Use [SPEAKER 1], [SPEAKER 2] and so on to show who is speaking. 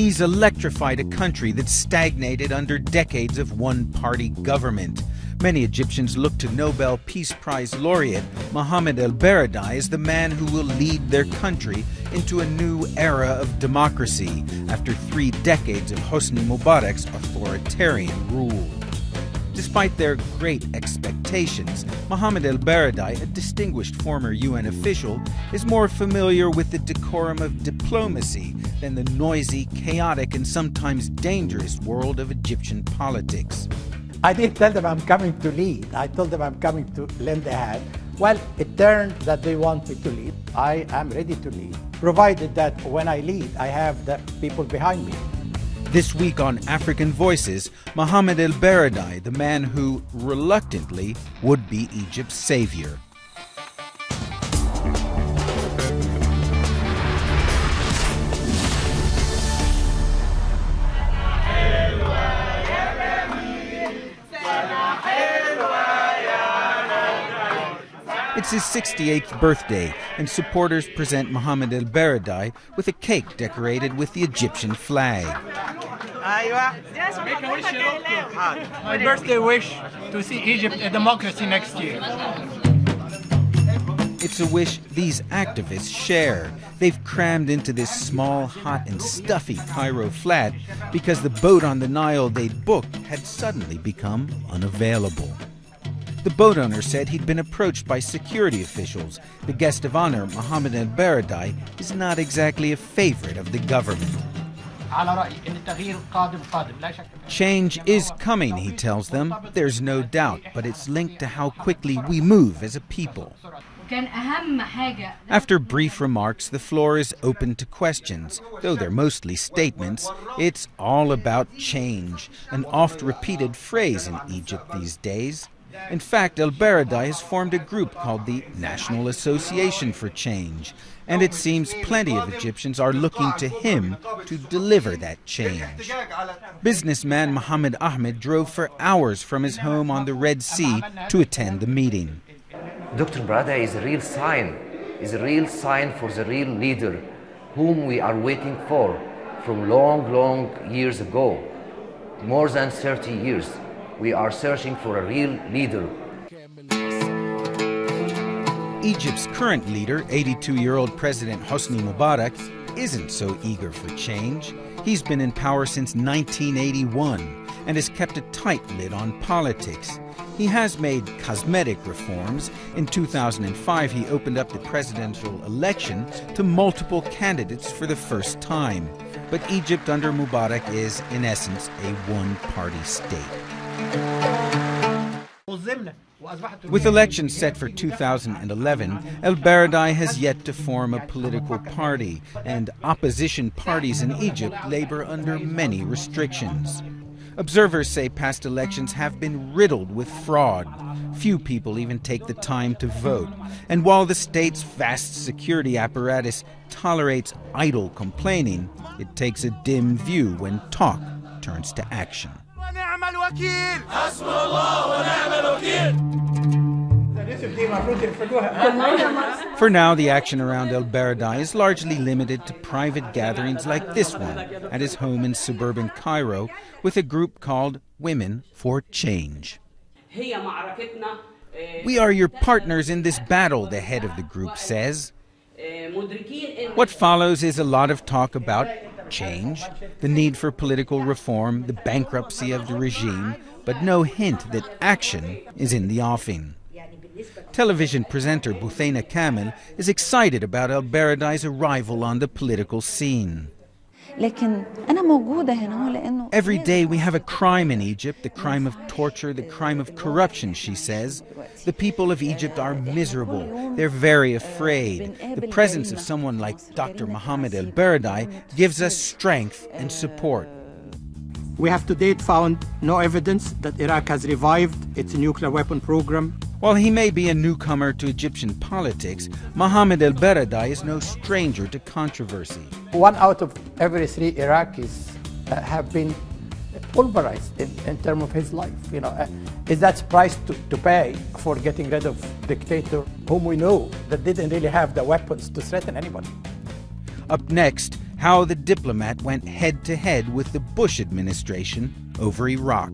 [SPEAKER 1] He's electrified a country that stagnated under decades of one-party government. Many Egyptians look to Nobel Peace Prize laureate Mohamed ElBaradei as the man who will lead their country into a new era of democracy after 3 decades of Hosni Mubarak's authoritarian rule. Despite their great expectations, Mohamed ElBaradei, a distinguished former UN official, is more familiar with the decorum of diplomacy than the noisy, chaotic, and sometimes dangerous world of Egyptian politics.
[SPEAKER 2] I didn't tell them I'm coming to lead. I told them I'm coming to lend a hand. Well, it turned that they want me to lead. I am ready to lead, provided that when I lead, I have the people behind me.
[SPEAKER 1] This week on African Voices, Mohamed ElBaradei, the man who reluctantly would be Egypt's savior. It's his 68th birthday, and supporters present Mohamed ElBaradei with a cake decorated with the Egyptian flag.
[SPEAKER 3] My birthday wish to see Egypt a democracy next year.
[SPEAKER 1] It's a wish these activists share. They've crammed into this small, hot, and stuffy Cairo flat because the boat on the Nile they'd booked had suddenly become unavailable. The boat owner said he'd been approached by security officials. The guest of honor, Mohamed ElBaradei, is not exactly a favorite of the government. Change is coming, he tells them. There's no doubt, but it's linked to how quickly we move as a people. After brief remarks, the floor is open to questions. Though they're mostly statements, it's all about change, an oft-repeated phrase in Egypt these days. In fact, ElBaradei has formed a group called the National Association for Change, and it seems plenty of Egyptians are looking to him to deliver that change. Businessman Mohammed Ahmed drove for hours from his home on the Red Sea to attend the meeting.
[SPEAKER 4] Dr. Baradei is a real sign for the real leader whom we are waiting for from long years ago, more than 30 years. We are searching for a real leader.
[SPEAKER 1] Egypt's current leader, 82-year-old President Hosni Mubarak, isn't so eager for change. He's been in power since 1981 and has kept a tight lid on politics. He has made cosmetic reforms. In 2005, he opened up the presidential election to multiple candidates for the first time. But Egypt under Mubarak is, in essence, a one-party state. With elections set for 2011, ElBaradei has yet to form a political party, and opposition parties in Egypt labor under many restrictions. Observers say past elections have been riddled with fraud. Few people even take the time to vote. And while the state's vast security apparatus tolerates idle complaining, it takes a dim view when talk turns to action. For now, the action around ElBaradei is largely limited to private gatherings like this one at his home in suburban Cairo with a group called Women for Change. We are your partners in this battle, the head of the group says. What follows is a lot of talk about change, the need for political reform, the bankruptcy of the regime, but no hint that action is in the offing. Television presenter Buthaina Kamel is excited about ElBaradei's arrival on the political scene. Every day we have a crime in Egypt, the crime of torture, the crime of corruption, she says. The people of Egypt are miserable. They're very afraid. The presence of someone like Dr. Mohamed ElBaradei gives us strength and support.
[SPEAKER 2] We have to date found no evidence that Iraq has revived its nuclear weapon program.
[SPEAKER 1] While he may be a newcomer to Egyptian politics, Mohamed ElBaradei is no stranger to controversy.
[SPEAKER 2] 1 out of every 3 Iraqis have been pulverized in terms of his life. Is that price to pay for getting rid of a dictator whom we know that didn't really have the weapons to threaten anybody?
[SPEAKER 1] Up next, how the diplomat went head-to-head with the Bush administration over Iraq.